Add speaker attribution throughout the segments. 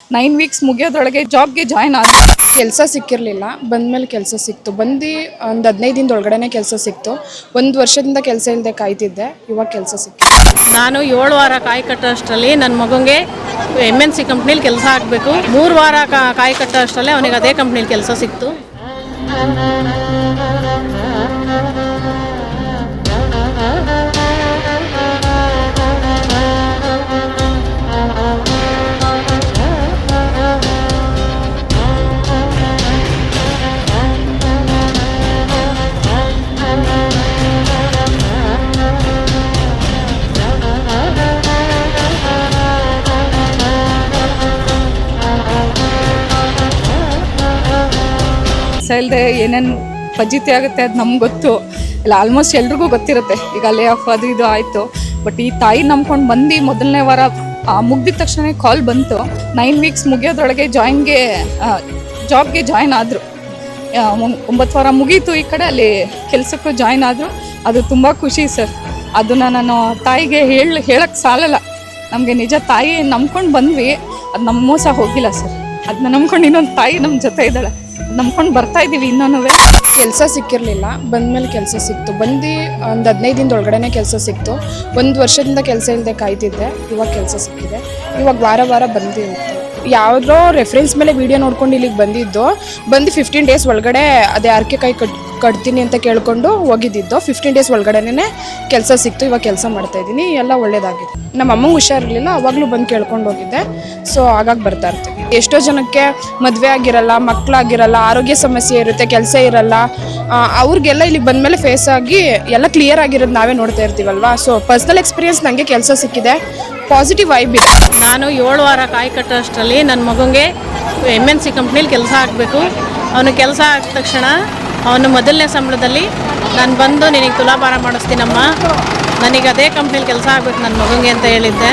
Speaker 1: 9 weeks ಮುಗಿಯೋದ್ರೊಳಗೆ ಜಾಬ್ಗೆ join ಆದ.
Speaker 2: ಕೆಲಸ ಸಿಕ್ಕಿರಲಿಲ್ಲ, ಬಂದಮೇಲೆ ಕೆಲಸ ಸಿಕ್ತು. ಒಂದು 15 ದಿನದ ಒಳಗಡೆ ಕೆಲಸ ಸಿಕ್ತು. 1 ವರ್ಷದಿಂದ ಕೆಲಸ ಇಲ್ಲದೆ ಕಾಯ್ತಿದ್ದೆ, ಇವಾಗ ಕೆಲಸ ಸಿಕ್ತು.
Speaker 3: ನಾನು 7 ವಾರ ಕಾಯಿ ಕಟ್ಟೋಷ್ಟರಲ್ಲಿ ನನ್ನ ಮಗುಗೆ MNC ಕಂಪ್ನಿಲಿ ಕೆಲಸ ಆಗಬೇಕು. 3 ವಾರ ಕಾಯಿ ಕಟ್ಟೋಷ್ಟರಲ್ಲೇ ಅವನಿಗೆ ಅದೇ ಕಂಪ್ನಿಲಿ ಕೆಲಸ ಸಿಕ್ತು.
Speaker 1: ಇಲ್ಲದೆ ಏನೇನು ಫಜೀತಿ ಆಗುತ್ತೆ ಅದು ನಮ್ಗೆ ಗೊತ್ತು ಇಲ್ಲ, ಆಲ್ಮೋಸ್ಟ್ ಎಲ್ರಿಗೂ ಗೊತ್ತಿರುತ್ತೆ. ಈಗ ಲೇ ಆಫ್ ಅದು ಇದು ಆಯಿತು. ಬಟ್ ಈ ತಾಯಿ ನಂಬ್ಕೊಂಡು ಬಂದು ಮೊದಲನೇ ವಾರ ಮುಗ್ದಿದ ತಕ್ಷಣ ಕಾಲ್ ಬಂತು. 9 ವೀಕ್ಸ್ ಮುಗಿಯೋದ್ರೊಳಗೆ ಜಾಬ್ಗೆ ಜಾಯ್ನ್ ಆದರು. 9 ವಾರ ಮುಗೀತು, ಈ ಕಡೆ ಅಲ್ಲಿ ಕೆಲಸಕ್ಕೂ ಜಾಯ್ನ್ ಆದರು. ಅದು ತುಂಬ ಖುಷಿ ಸರ್. ಅದನ್ನು ನಾನು ತಾಯಿಗೆ ಹೇಳಕ್ಕೆ ಸಾಲಲ್ಲ. ನಮಗೆ ನಿಜ ತಾಯಿ ನಂಬ್ಕೊಂಡು ಬಂದ್ವಿ, ಅದು ನಮ್ಮ ಮೋಸ ಹೋಗಿಲ್ಲ ಸರ್. ಅದನ್ನ ನಂಬ್ಕೊಂಡು ಇನ್ನೊಂದು ತಾಯಿ ನಮ್ಮ ಜೊತೆ ಇದ್ದಾಳೆ, ನಂಬ್ಕೊಂಡು ಬರ್ತಾ ಇದ್ದೀವಿ ಇನ್ನೂ.
Speaker 2: ಕೆಲಸ ಸಿಕ್ಕಿರಲಿಲ್ಲ, ಬಂದಮೇಲೆ ಕೆಲಸ ಸಿಕ್ತು. ಒಂದು 15 ದಿನದ ಒಳಗಡೆ ಕೆಲಸ ಸಿಕ್ತು. 1 ವರ್ಷದಿಂದ ಕೆಲಸ ಇಲ್ಲದೆ ಕಾಯ್ತಿದ್ದೆ, ಇವಾಗ ಕೆಲಸ ಸಿಕ್ಕಿದೆ. ಇವಾಗ ವಾರ ಬಂದು ಯಾವುದೋ ರೆಫರೆನ್ಸ್ ಮೇಲೆ ವಿಡಿಯೋ ನೋಡ್ಕೊಂಡು ಇಲ್ಲಿಗೆ ಬಂದಿದ್ದು. 15 ಡೇಸ್ ಒಳಗಡೆ ಅದೇ ಅರ್ಕೆ ಕಾಯಿ ಕಟ್ತೀನಿ ಅಂತ ಕೇಳ್ಕೊಂಡು ಹೋಗಿದ್ದಿದ್ದು. 15 ಡೇಸ್ ಒಳಗಡೆನೇ ಕೆಲಸ ಸಿಕ್ತು. ಇವಾಗ ಕೆಲಸ ಮಾಡ್ತಾಯಿದ್ದೀನಿ, ಎಲ್ಲ ಒಳ್ಳೇದಾಗಿದೆ. ನಮ್ಮ ಅಮ್ಮಂಗೆ ಹುಷಾರಿರಲಿಲ್ಲ, ಅವಾಗಲೂ ಬಂದು ಕೇಳ್ಕೊಂಡು ಹೋಗಿದ್ದೆ. ಸೊ ಹಾಗಾಗಿ ಬರ್ತಾ ಇರ್ತೀವಿ. ಎಷ್ಟೋ ಜನಕ್ಕೆ ಮದುವೆ ಆಗಿರಲ್ಲ, ಮಕ್ಕಳಾಗಿರಲ್ಲ, ಆರೋಗ್ಯ ಸಮಸ್ಯೆ ಇರುತ್ತೆ, ಕೆಲಸ ಇರಲ್ಲ. ಅವ್ರಿಗೆಲ್ಲ ಇಲ್ಲಿಗೆ ಬಂದಮೇಲೆ ಫೇಸ್ ಆಗಿ ಎಲ್ಲ ಕ್ಲಿಯರ್ ಆಗಿರೋದು ನಾವೇ ನೋಡ್ತಾ ಇರ್ತೀವಲ್ವಾ. ಸೊ ಪರ್ಸ್ನಲ್ ಎಕ್ಸ್ಪೀರಿಯನ್ಸ್ ನನಗೆ ಕೆಲಸ ಸಿಕ್ಕಿದೆ, ಪಾಸಿಟಿವ್ ವೈಬ್ ಇದೆ.
Speaker 3: ನಾನು 7 ವಾರ ಕಾಯಿ ಕಟ್ಟೋಷ್ಟರಲ್ಲಿ ನನ್ನ ಮಗುಗೆ MNC ಕಂಪ್ನಿಲಿ ಕೆಲಸ ಆಗಬೇಕು. ಅವನು ಕೆಲಸ ಆಗಿದ ತಕ್ಷಣ ಅವನು ಮೊದಲನೇ ಸಂಬಳದಲ್ಲಿ ನಾನು ಬಂದು ನಿನಗೆ ತುಲಾಭಾರ ಮಾಡಿಸ್ತೀನಮ್ಮ, ನನಗೆ ಅದೇ ಕಂಪ್ನಿಲಿ ಕೆಲಸ ಆಗಬೇಕು ನನ್ನ ಮಗುಗೆ ಅಂತ ಹೇಳಿದ್ದೆ.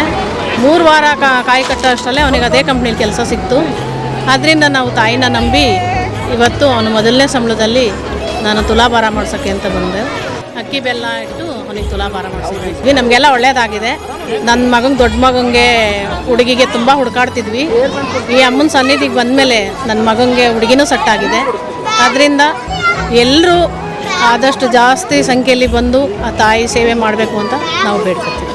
Speaker 3: 3 ವಾರ ಕಾಯಿ ಕಟ್ಟೋಷ್ಟರಲ್ಲೇ ಅವನಿಗೆ ಅದೇ ಕಂಪ್ನಿಲಿ ಕೆಲಸ ಸಿಕ್ತು. ಆದ್ದರಿಂದ ನಾವು ತಾಯಿನ ನಂಬಿ ಇವತ್ತು ಅವನು ಮೊದಲನೇ ಸಂಬಳದಲ್ಲಿ ನಾನು ತುಲಾಭಾರ ಮಾಡ್ಸೋಕ್ಕೆ ಅಂತ ಬಂದೆ. ಅಕ್ಕಿ ಬೆಲ್ಲ ಇಟ್ಟು ಅವನಿಗೆ ತುಲಾಭಾರ ಮಾಡಿಸಿದ್ವಿ. ನಮಗೆಲ್ಲ ಒಳ್ಳೆಯದಾಗಿದೆ. ನನ್ನ ಮಗಂಗೆ, ದೊಡ್ಡ ಮಗಂಗೆ, ಹುಡುಗಿಗೆ ತುಂಬ ಹುಡುಕಾಡ್ತಿದ್ವಿ. ಈ ಅಮ್ಮನ ಸನ್ನಿಧಿಗೆ ಬಂದಮೇಲೆ ನನ್ನ ಮಗಂಗೆ ಹುಡುಗಿನೂ ಸೆಟ್ಟಾಗಿದೆ. ಆದ್ದರಿಂದ ಎಲ್ಲರೂ ಆದಷ್ಟು ಜಾಸ್ತಿ ಸಂಖ್ಯೆಯಲ್ಲಿ ಬಂದು ಆ ತಾಯಿ ಸೇವೆ ಮಾಡಬೇಕು ಅಂತ ನಾವು ಬೇಡ್ಕೊತೀವಿ.